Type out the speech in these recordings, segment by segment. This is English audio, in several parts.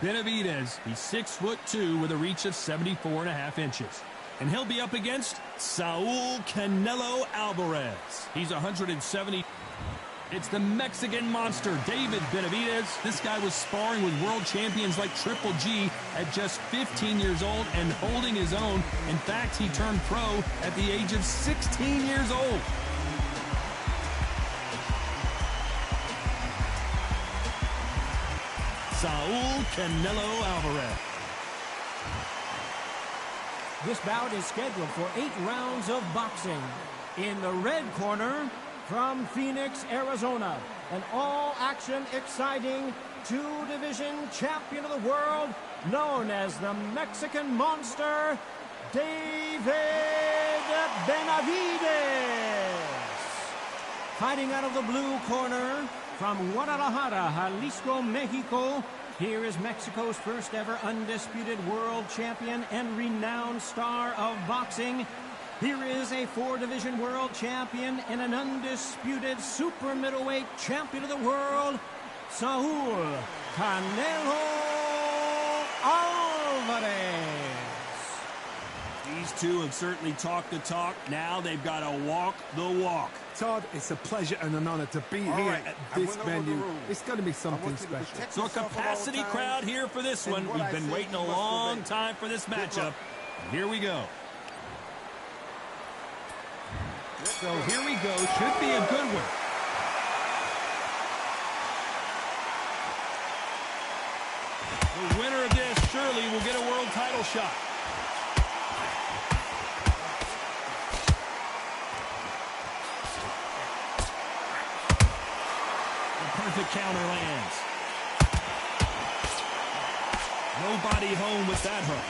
Benavidez, he's 6'2" with a reach of 74.5 inches. And he'll be up against Saul Canelo Alvarez. He's 170. It's the Mexican monster, David Benavidez. This guy was sparring with world champions like Triple G at just 15 years old and holding his own. In fact, he turned pro at the age of 16 years old. Saul Canelo Alvarez. This bout is scheduled for 8 rounds of boxing. In the red corner, from Phoenix, Arizona, an all-action, exciting two-division champion of the world, known as the Mexican Monster, David Benavidez. Fighting out of the blue corner, from Guadalajara, Jalisco, Mexico, here is Mexico's first ever undisputed world champion and renowned star of boxing. Here is a 4-division world champion and an undisputed super middleweight champion of the world, Saul Canelo Alvarez. These two have certainly talked the talk. Now they've got to walk the walk. Todd, it's a pleasure and an honor to be here at this venue. It's going to be something special. So a capacity crowd here for this one. We've been waiting a long time for this matchup. Here we go. So here we go. Should be a good one. The winner of this surely will get a world title shot. Perfect counter lands. Nobody home with that hook.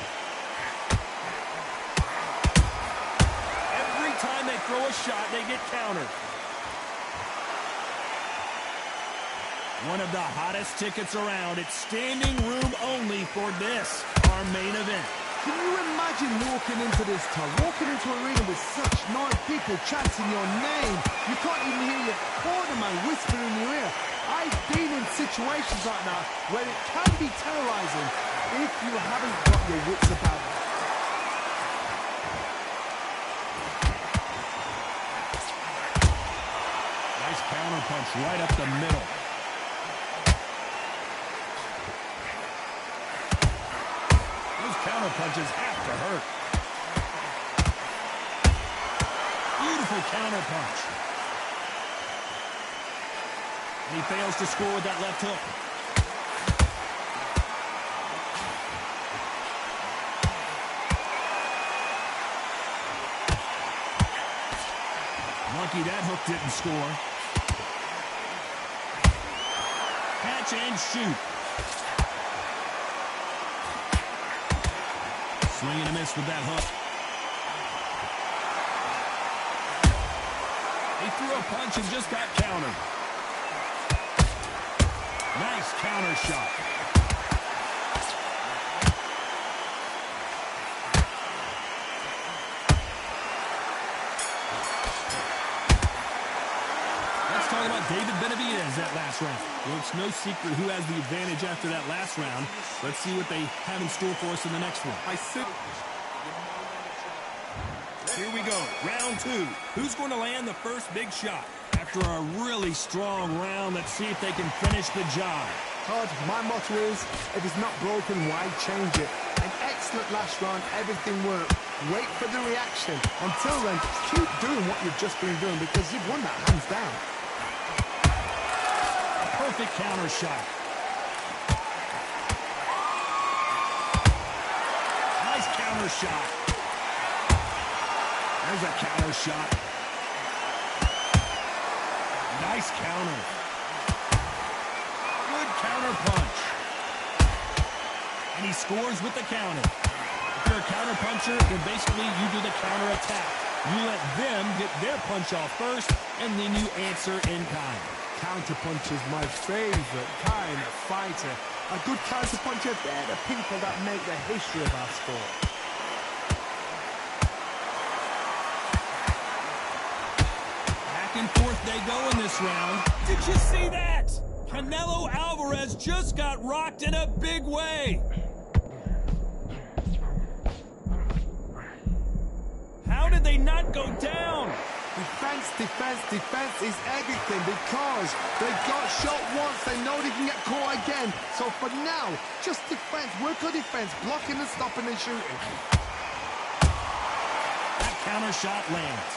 Every time they throw a shot, they get countered. One of the hottest tickets around. It's standing room only for this, our main event. Can you imagine walking into this town, walking into an arena with such nice people chanting your name? You can't even hear your cornerman whisper in your ear. I've been in situations like that where it can be terrorizing if you haven't got your wits about it. Nice counter punch right up the middle. Those counter punches have to hurt. Beautiful counter punch. And he fails to score with that left hook. Lucky that hook didn't score. Catch and shoot. Swing and a miss with that hook. He threw a punch and just got countered. Nice counter shot. Let's talk about David Benavidez that last round. Well, it's no secret who has the advantage after that last round. Let's see what they have in store for us in the next one. Here we go, round 2. Who's going to land the first big shot? After a really strong round, let's see if they can finish the job. Todd, my motto is, if it's not broken, why change it? An excellent last round, everything worked. Wait for the reaction. Until then, keep doing what you've just been doing because you've won that hands down. Perfect counter shot. Nice counter shot. There's a counter shot. Nice counter. Good counter punch. And he scores with the counter. If you're a counter puncher, then basically you do the counter attack. You let them get their punch off first, and then you answer in kind. Counter punch is my favorite kind of fighter. A good counter puncher, they're the people that make the history of our sport. Back and forth they go in this round. Did you see that? Canelo Alvarez just got rocked in a big way. How did they not go down? Defense, defense, defense is everything because they got shot once. They know they can get caught again. So for now, just defense. Work on defense, blocking and stopping and shooting. That counter shot lands.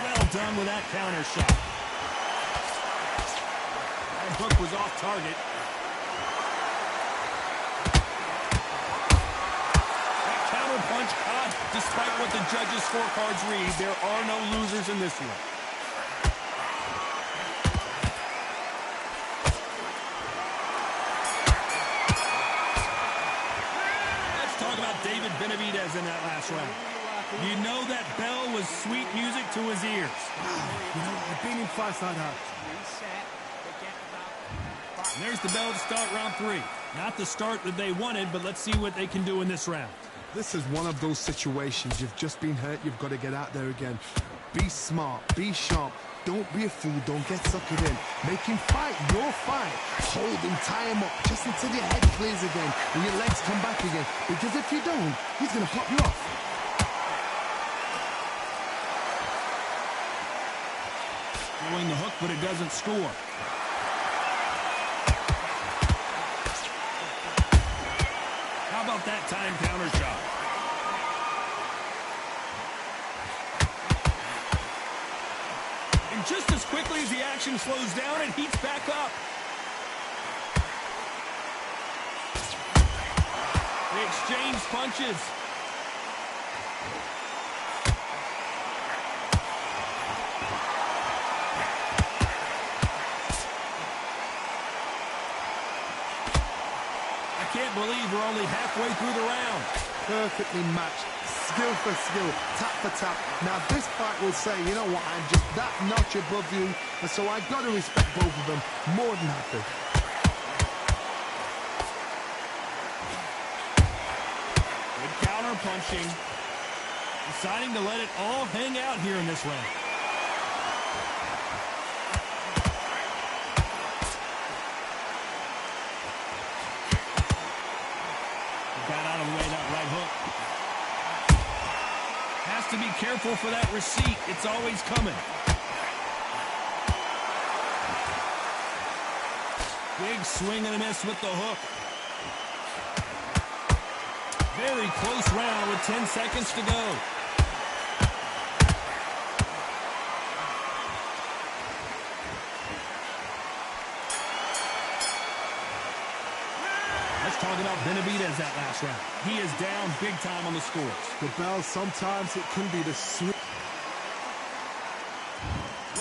Well done with that counter shot. That hook was off target. Punch caught. Despite what the judges' scorecards read, there are no losers in this one. Let's talk about David Benavidez in that last round. You know that bell was sweet music to his ears. You know, I've been in fights like that. And there's the bell to start round 3. Not the start that they wanted, but let's see what they can do in this round. This is one of those situations. You've just been hurt. You've got to get out there again. Be smart. Be sharp. Don't be a fool. Don't get suckered in. Make him fight your fight. Hold him. Tie him up just until your head clears again and your legs come back again. Because if you don't, he's going to pop you off. Throwing the hook, but it doesn't score. How about that time counter shot? And just as quickly as the action slows down, it heats back up. They exchange punches. I can't believe we're only halfway through the round. Perfectly matched, skill for skill, tap for tap. Now this fight will say, you know what, I'm just that notch above you, and so I've got to respect both of them more than happy. Good counter punching. Deciding to let it all hang out here in this round. Got out of the way, that right hook. Has to be careful for that receipt. It's always coming. Big swing and a miss with the hook. Very close round with 10 seconds to go. Let's talk about Benavidez that last round. He is down big time on the scores. The bell, sometimes it can be the sweet.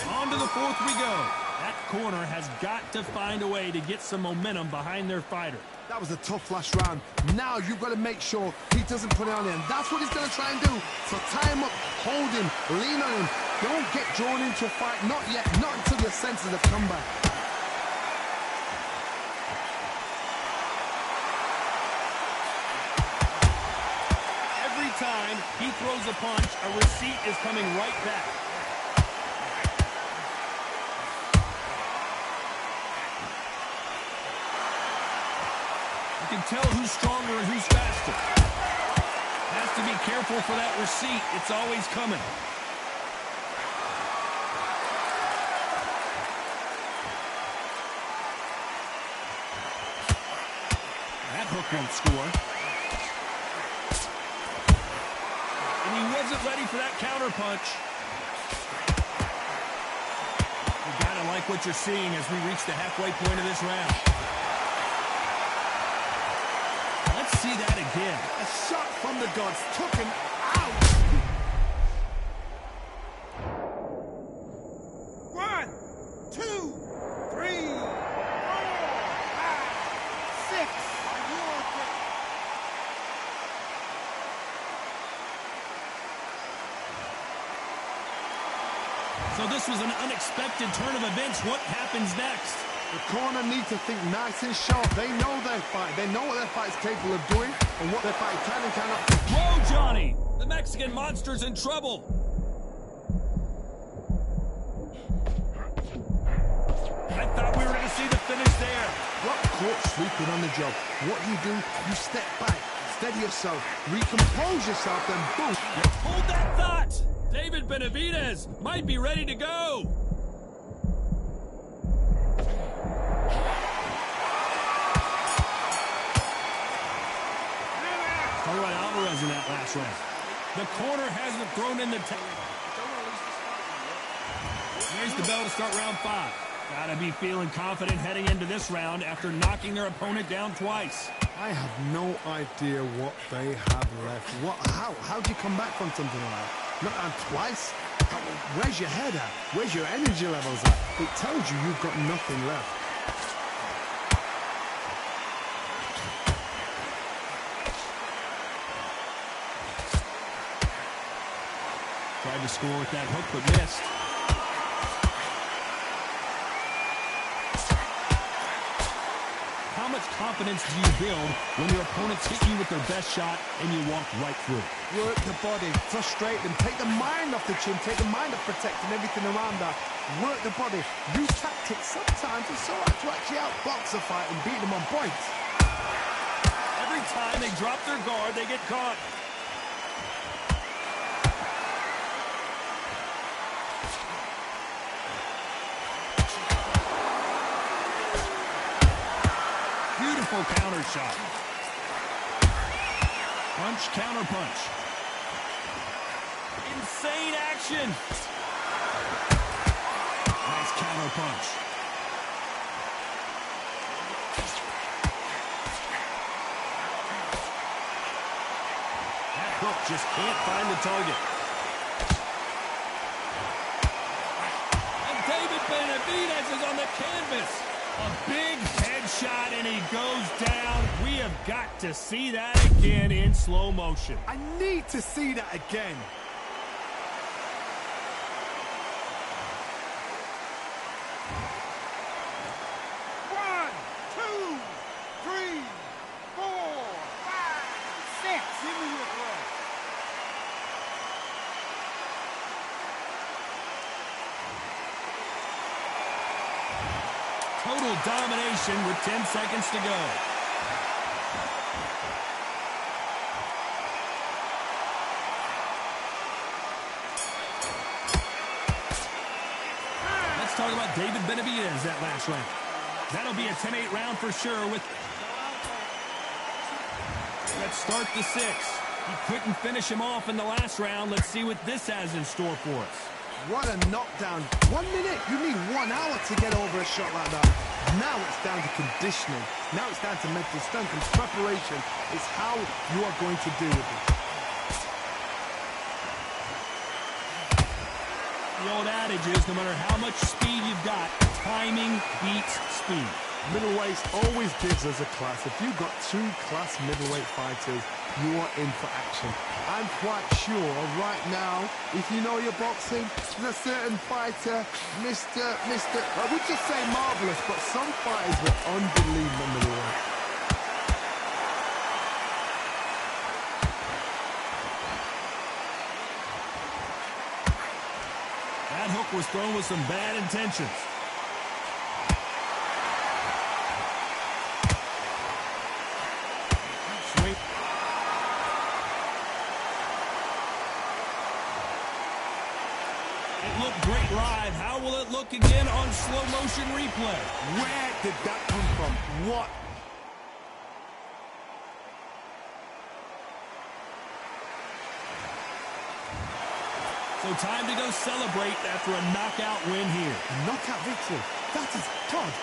On to the 4th we go. That corner has got to find a way to get some momentum behind their fighter. That was a tough last round. Now you've got to make sure he doesn't put it on him. That's what he's going to try and do. So tie him up, hold him, lean on him. Don't get drawn into a fight. Not yet. Not until your senses have come back. Every time he throws a punch, a receipt is coming right back. You can tell who's stronger and who's faster. Has to be careful for that receipt. It's always coming. That hook won't score. And he wasn't ready for that counter punch. You gotta like what you're seeing as we reach the halfway point of this round. Let's see that again. A shot from the gods took him out. 1, 2, 3, 4, 5, 6. So this was an unexpected turn of events. What happens next? The corner need to think nice and sharp. They know their fight. They know what their fight's capable of doing and what their fight can and cannot do. Whoa, Johnny! The Mexican monster's in trouble. caught sleeping on the job. What do? You step back, steady yourself, recompose yourself, then boom. Hold that thought! David Benavidez might be ready to go. Talk about Alvarez in that last round. The corner hasn't thrown in the There's the bell to start round 5. Gotta be feeling confident heading into this round after knocking their opponent down twice. I have no idea what they have left. How do you come back from something like that? Not down twice? Where's your head at? Where's your energy levels at? It tells you you've got nothing left. Tried to score with that hook, but missed. How much confidence do you build when your opponents hit you with their best shot and you walk right through? Work the body, frustrate them, take the mind off the chin, take the mind off protecting everything around that. Work the body, use tactics. Sometimes it's so hard to actually outbox a fight and beat them on points. Every time they drop their guard, they get caught. Beautiful counter shot. Punch, counter punch. Insane action. Nice counter punch. That hook just can't find the target. And David Benavidez is on the canvas. A big headshot, and he goes down. We have got to see that again in slow motion. I need to see that again. One, two, three, 4, 5, 6. Give me your throw. Total domination with 10 seconds to go. Let's talk about David Benavidez that last round. That'll be a 10-8 round for sure. Let's start the 6. He couldn't finish him off in the last round. Let's see what this has in store for us. What a knockdown. 1 minute, you need 1 hour to get over a shot like that. Now it's down to conditioning. Now it's down to mental strength, and preparation is how you are going to deal with it. The old adage is no matter how much speed you've got, timing beats speed. Middleweights always gives us a class. If you've got 2 class middleweight fighters, you are in for action. I'm quite sure right now, if you know your boxing, there's a certain fighter, I would just say marvelous, but some fighters were unbelievable middleweight. That hook was thrown with some bad intentions. Swing. It looked great live. How will it look again on slow motion replay? Where did that come from? What? So time to go celebrate after a knockout win here. Knockout victory. That is God.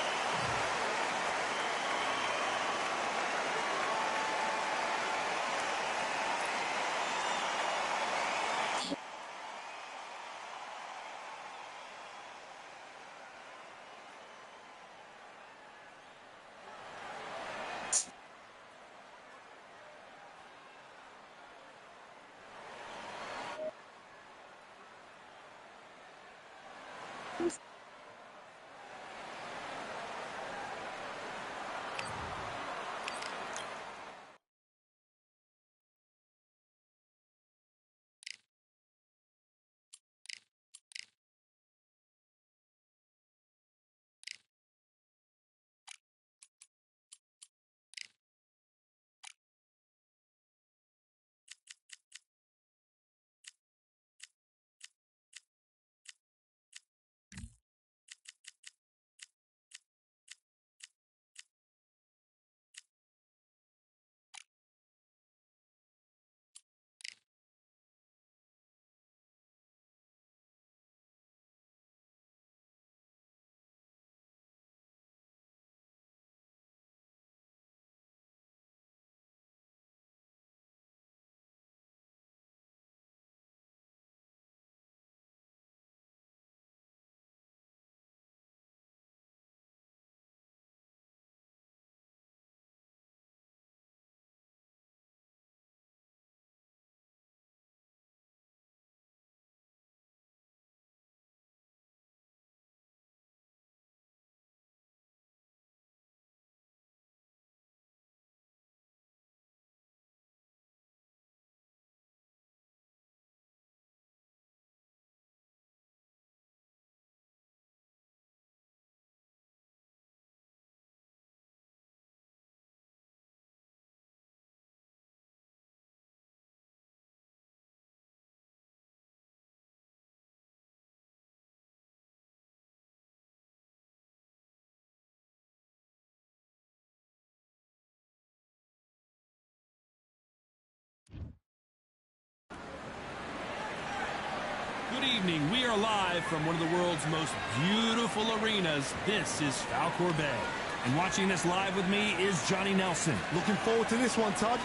Good evening. We are live from one of the world's most beautiful arenas. This is Falcor Bay. And watching this live with me is Johnny Nelson. Looking forward to this one, Todd.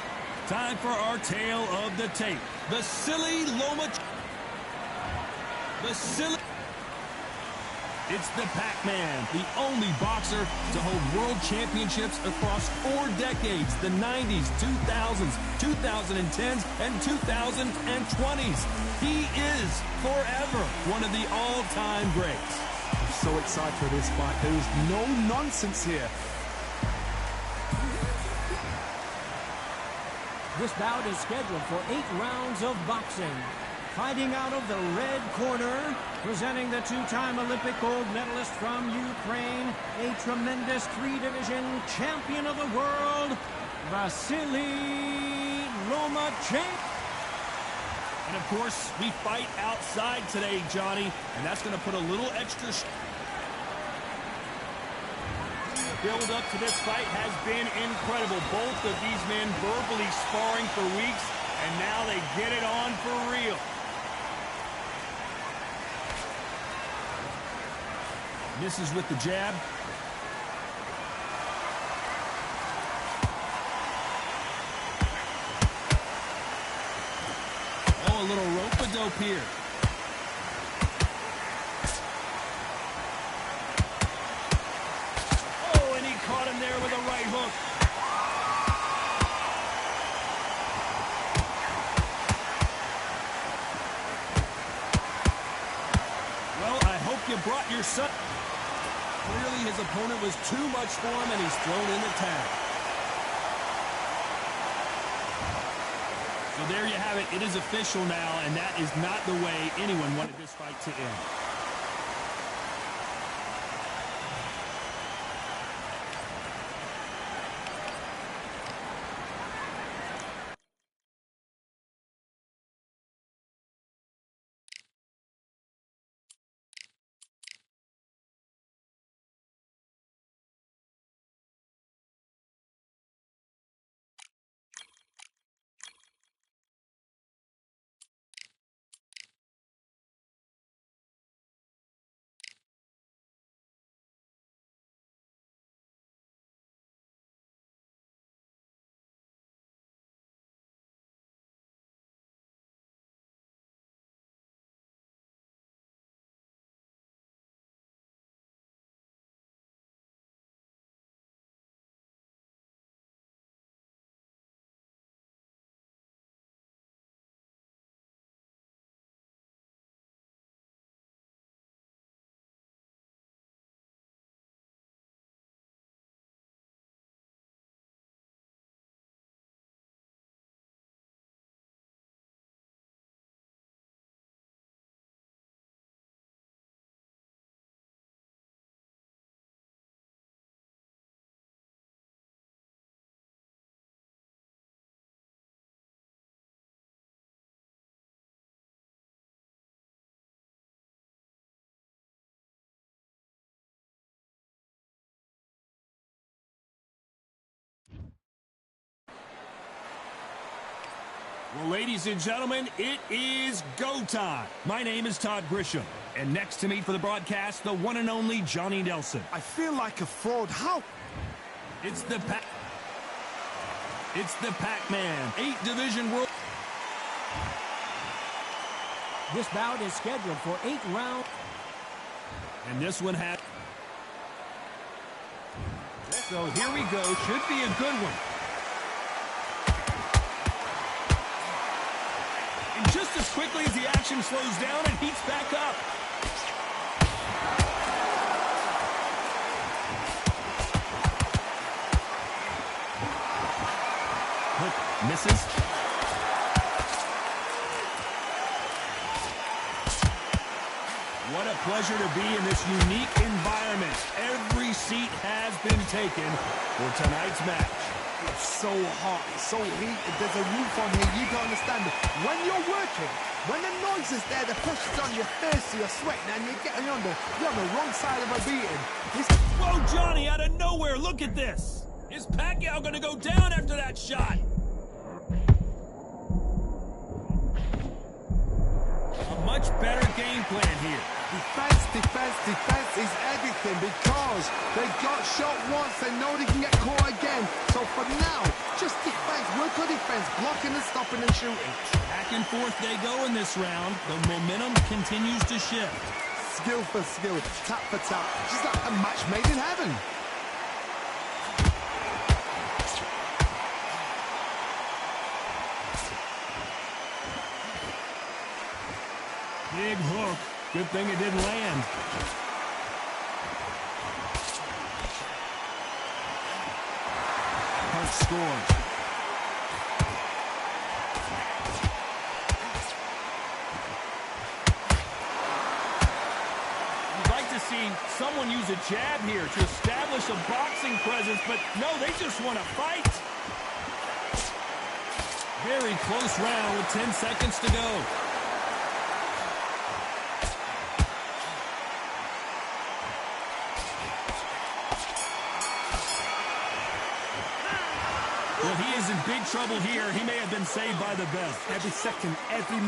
Time for our tale of the tape. It's the Pac-Man, the only boxer to hold world championships across 4 decades, the 90s, 2000s, 2010s, and 2020s. He is forever one of the all-time greats. I'm so excited for this fight. There is no nonsense here. This bout is scheduled for 8 rounds of boxing. Fighting out of the red corner, presenting the 2-time Olympic gold medalist from Ukraine, a tremendous 3-division champion of the world, Vasily Lomachenko. And of course, we fight outside today, Johnny, and that's going to put a little extra... Build up to this fight has been incredible. Both of these men verbally sparring for weeks, and now they get it on for real. Misses with the jab. Oh, a little rope-a-dope here. Oh, and he caught him there with a right hook. Well, I hope you brought your son. Clearly his opponent was too much for him, and he's thrown in the tag. So there you have it. It is official now, and that is not the way anyone wanted this fight to end. Well, ladies and gentlemen, it is go time. My name is Todd Grisham, and next to me for the broadcast, the one and only Johnny Nelson. I feel like a fraud. How? It's the Pac-Man, 8-division world. This bout is scheduled for 8 rounds. And this one had. So here we go. Should be a good one. And just as quickly as the action slows down, it heats back up. Look, misses. What a pleasure to be in this unique environment. Every seat has been taken for tonight's match. It's so hot, it's so heated, there's a roof on here, you don't understand it. When you're working, when the noise is there, the pressure's on your face, you're sweating, and you're on the wrong side of a beating. Whoa, Johnny, out of nowhere, look at this. Is Pacquiao gonna go down after that shot? Much better game plan here. Defense, defense, defense is everything because they got shot once. They know they can get caught again. So for now, just defense. Work on defense, blocking and stopping and shooting. Back and forth they go in this round. The momentum continues to shift. Skill for skill, tap for tap. Just like a match made in heaven. Big hook. Good thing it didn't land. Punch scores. You'd like to see someone use a jab here to establish a boxing presence, but no, they just want to fight. Very close round with 10 seconds to go. Well, he is in big trouble here. He may have been saved by the bell. Every second, every...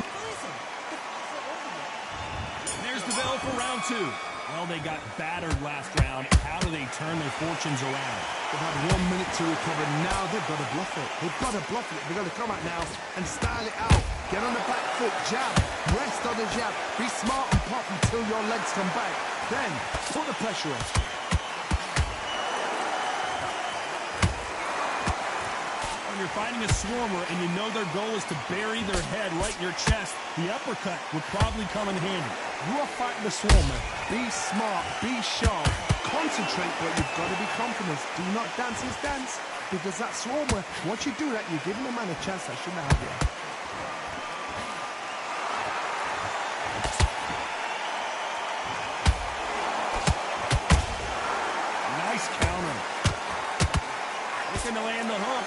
There's the bell for round 2. Well, they got battered last round. How do they turn their fortunes around? They've had 1 minute to recover. Now they've got to bluff it. They've got to bluff it. They've got to come out now and style it out. Get on the back foot, jab, rest on the jab. Be smart and pop until your legs come back. Then, put the pressure on. When you're fighting a swarmer and you know their goal is to bury their head right in your chest, the uppercut would probably come in handy. You are fighting the swarmer. Be smart, be sharp, concentrate, but you've got to be confident. Do not dance his dance, because that swarmer, once you do that, you're giving the man a chance that shouldn't have you. Nice counter. Looking to land the hook.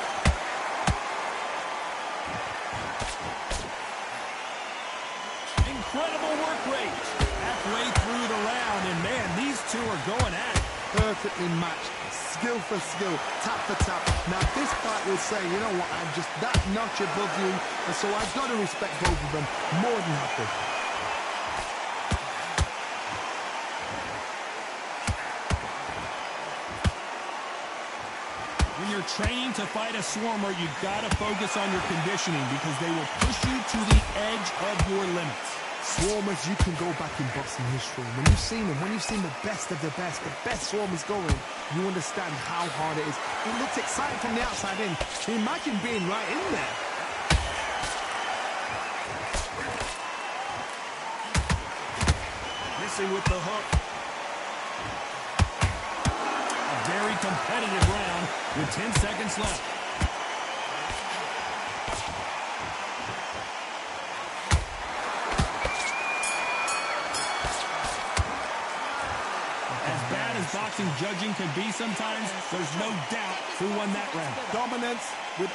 Incredible work rate. Halfway through the round, and man, these two are going at it. Perfectly matched, skill for skill, tap for tap. Now this fight will say, you know what, I'm just that notch above you, and so I've got to respect both of them. More than happy. When you're training to fight a swarmer, you've got to focus on your conditioning because they will push you to the edge of your limits. Swarmers, you can go back in boxing history. When you've seen them, when you've seen the best swarmers going, you understand how hard it is. It looks exciting from the outside in. Imagine being right in there. Missing with the hook. A very competitive round with 10 seconds left. Boxing judging can be sometimes, there's no doubt who won that round. Dominance with...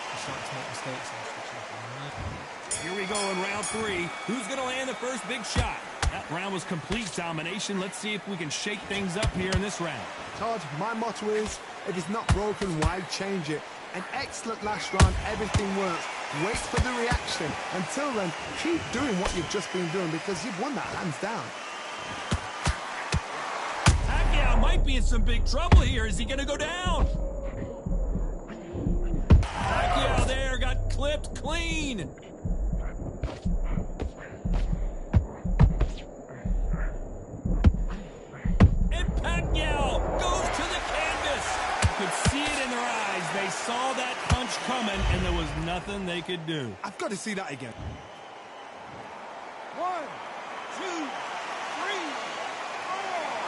Here we go in round 3. Who's going to land the first big shot? That round was complete domination. Let's see if we can shake things up here in this round. Todd, my motto is, if it's not broken, why change it? An excellent last round, everything works. Wait for the reaction. Until then, keep doing what you've just been doing because you've won that hands down. Might be in some big trouble here. Is he going to go down? Pacquiao there got clipped clean. And Pacquiao goes to the canvas. You could see it in their eyes. They saw that punch coming, and there was nothing they could do. I've got to see that again. 1, 2, 3, 4.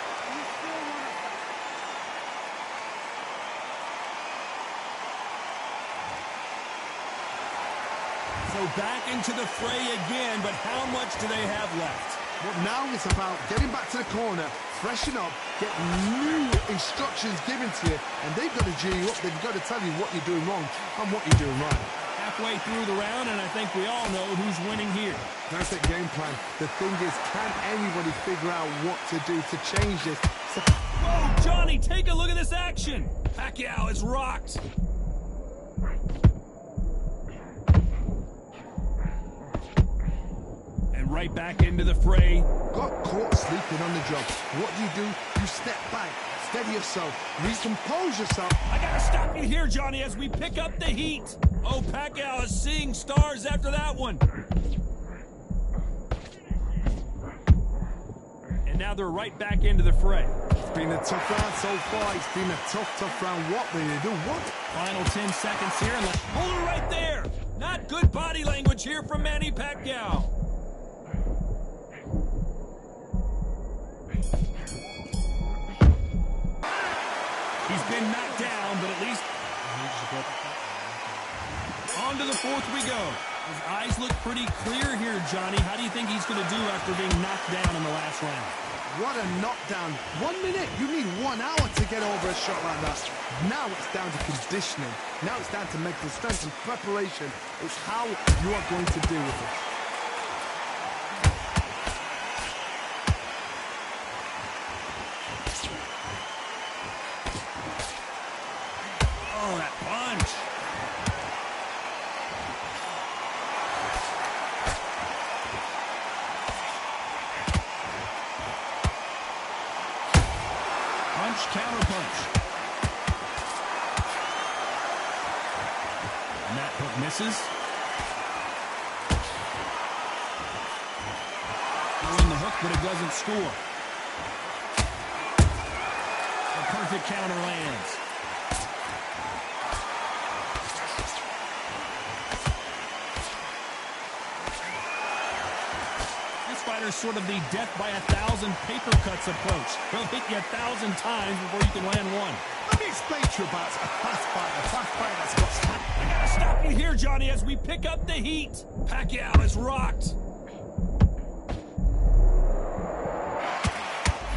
So back into the fray again, but how much do they have left? Well, now it's about getting back to the corner, freshen up, get new instructions given to you, and they've got to G you up. They've got to tell you what you're doing wrong and what you're doing right. Halfway through the round, and I think we all know who's winning here. Perfect game plan. The thing is, can anybody figure out what to do to change this? Whoa, Johnny, take a look at this action. Pacquiao is rocked. right back into the fray. Got caught sleeping on the job. What do? You step back, steady yourself, recompose yourself. I gotta stop you here, Johnny, as we pick up the heat. Oh, Pacquiao is seeing stars after that one. And now they're right back into the fray. It's been a tough round so far. It's been a tough round. What will you do? What? Final 10 seconds here. And hold it right there. Not good body language here from Manny Pacquiao. He's been knocked down, but at least... On to the fourth we go. His eyes look pretty clear here, Johnny. How do you think he's going to do after being knocked down in the last round? What a knockdown. 1 minute. You need 1 hour to get over a shot like that. Now it's down to conditioning. Now it's down to mental strength and preparation. It's how you are going to deal with it. Oh, that punch. Punch, counter punch. And that hook misses. Throwing the hook, but it doesn't score. A perfect counter lands. Sort of the death by 1,000 paper cuts approach. He'll hit you 1,000 times before you can land one. Let me explain to you about a fast fighter that's got snap. I gotta stop you here, Johnny, as we pick up the heat. Pacquiao is rocked.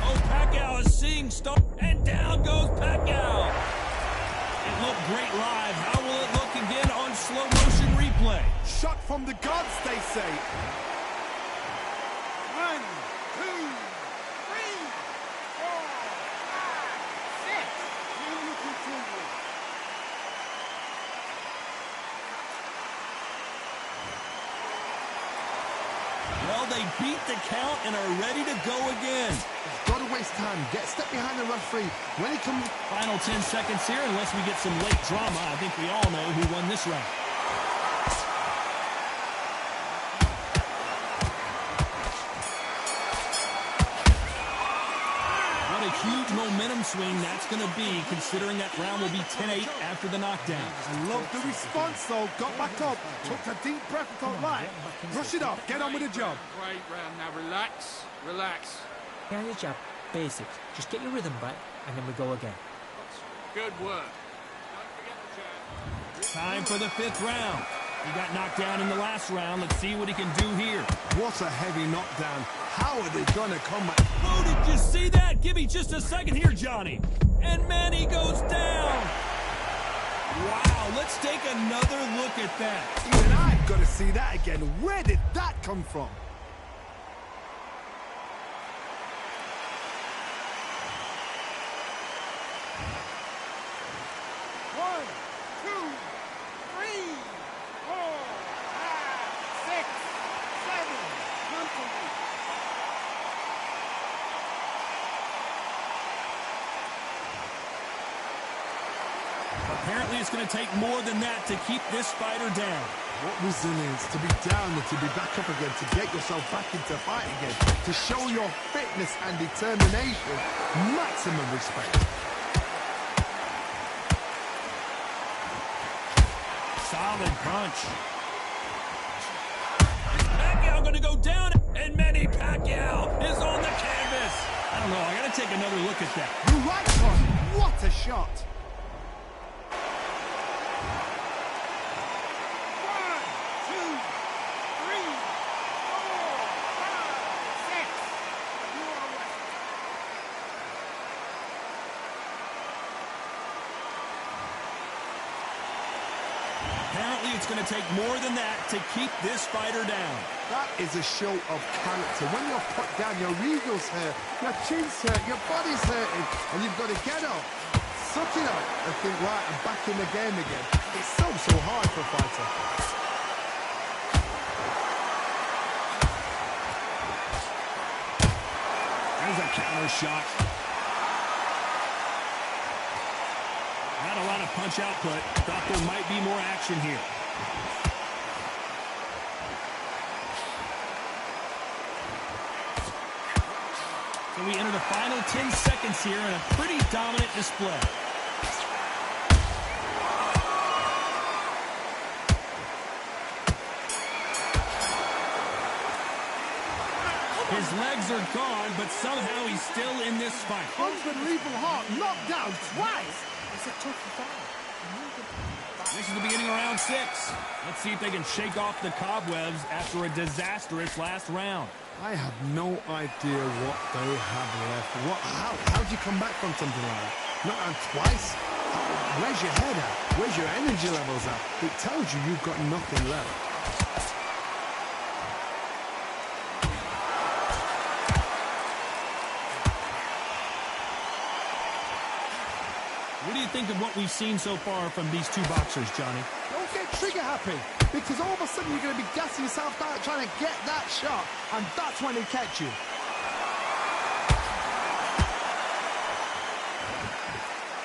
Oh, Pacquiao is seeing stars. And down goes Pacquiao. It looked great live. How will it look again on slow motion replay? Shot from the gods, they say. 1, 2, 3, 4, 5, 6. Here we continue. Well, they beat the count and are ready to go again. Got to waste time. Get a step behind the referee. When he comes... Final 10 seconds here, unless we get some late drama. I think we all know who won this round. Huge momentum swing that's going to be, considering that round will be 10-8 after the knockdown. I love the response, though. Got back up, took a deep breath and thought, right, brush it off, get on with the job. Great round. Now relax, relax. Yeah, your job. Basic. Just get your rhythm back, and then we go again. Good work. Don't forget the jab. Time for the 5th round. He got knocked down in the last round. Let's see what he can do here. What a heavy knockdown. How are they going to come back? Oh, did you see that? Give me just a second here, Johnny. And Manny goes down. Wow, let's take another look at that. Even I've got to see that again. Where did that come from? Apparently, it's going to take more than that to keep this fighter down. What resilience to be down and to be back up again, to get yourself back into fight again, to show your fitness and determination. Maximum respect. Solid punch. Pacquiao going to go down, and Manny Pacquiao is on the canvas. I don't know, I got to take another look at that. The right one, what a shot. Apparently, it's going to take more than that to keep this fighter down. That is a show of character. When you're put down, your eagles hurt, your chin's hurt, your body's hurting, and you've got to get up, suck it up, and think, right, I'm back in the game again. It's so hard for a fighter. There's a counter shot. Not a lot of punch output. Thought there might be more action here. So we enter the final 10 seconds here in a pretty dominant display. His legs are gone, but somehow he's still in this fight. Unbelievable heart, knocked down twice. It's a tough fight. This is the beginning of round 6. Let's see if they can shake off the cobwebs after a disastrous last round. I have no idea what they have left. How do you come back from something like that? Not on twice? Where's your head at? Where's your energy levels at? It tells you you've got nothing left. What do you think of what we've seen so far from these two boxers, Johnny? Don't get trigger happy, because all of a sudden you're going to be gassing yourself out trying to get that shot, and that's when they catch you.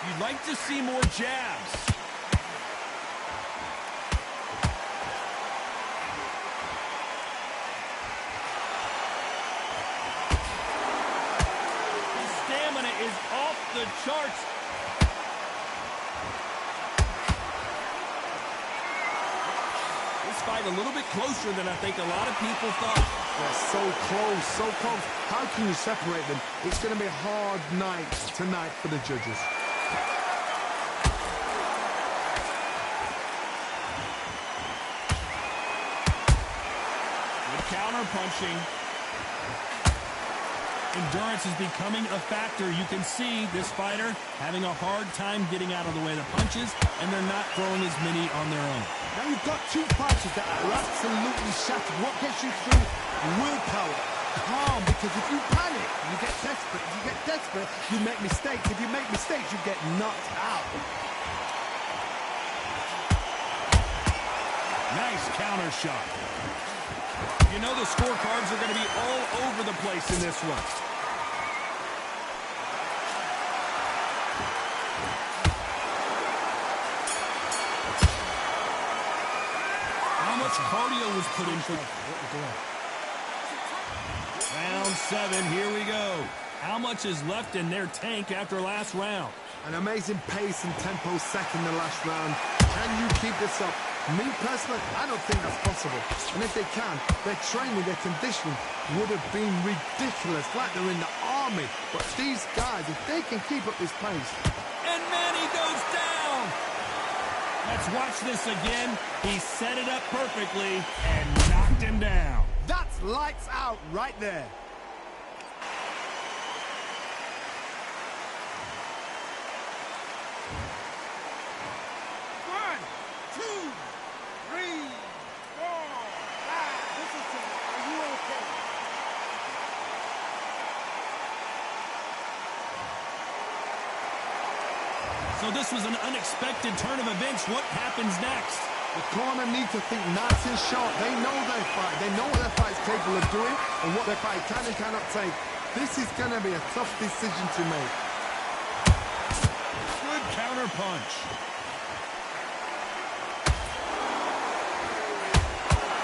You'd like to see more jabs. His stamina is off the charts. Fight a little bit closer than I think a lot of people thought. They're so close, so close. How can you separate them? It's going to be a hard night tonight for the judges. Good counter punching. Endurance is becoming a factor. You can see this fighter having a hard time getting out of the way of the punches, and they're not throwing as many on their own. Now you've got two fighters that are absolutely shattered. What gets you through? Willpower. Calm, because if you panic, you get desperate. If you get desperate, you make mistakes. If you make mistakes, you get knocked out. Nice counter shot. You know the scorecards are going to be all over the place in this one. How much cardio was put in for round 7? Here we go. How much is left in their tank after last round? An amazing pace and tempo set in the last round. Can you keep this up? Me personally, I don't think that's possible. And if they can, their training, their conditioning would have been ridiculous, like they're in the army. But these guys, if they can keep up this pace. And Manny goes down. Let's watch this again. He set it up perfectly and knocked him down. That's lights out right there. So this was an unexpected turn of events. What happens next? The corner need to think nice and sharp. They know their fight. They know what their fight's capable of doing and what their fight can and cannot take. This is going to be a tough decision to make. Good counter punch.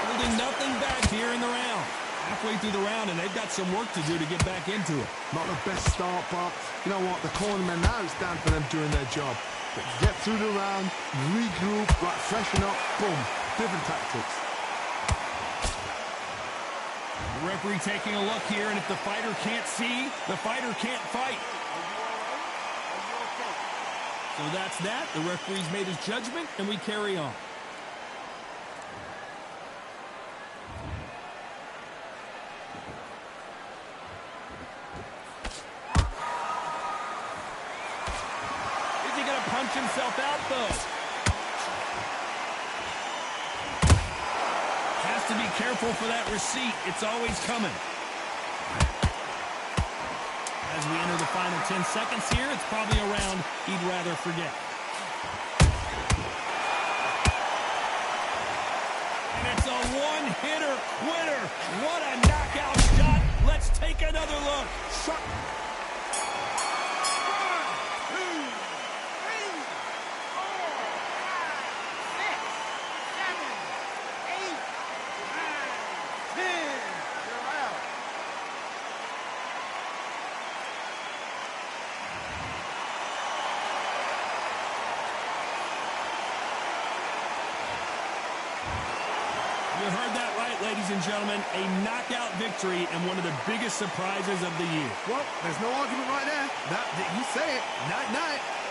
Holding nothing back here in the round. Halfway through the round, and they've got some work to do to get back into it. Not the best start, but you know what? The cornermen, now it's down for them doing their job. Get through the round, regroup, right, freshen up, boom. Different tactics. The referee taking a look here, and if the fighter can't see, the fighter can't fight. So that's that. The referee's made his judgment, and we carry on. Punch himself out, though. Has to be careful for that receipt. It's always coming. As we enter the final 10 seconds here, it's probably a round he'd rather forget. And it's a one-hitter winner. What a knockout shot. Let's Take another look. Shot. 10. You're out. You heard that right, ladies and gentlemen. A knockout victory and one of the biggest surprises of the year. Well, there's no argument right there. You say it. Night-night.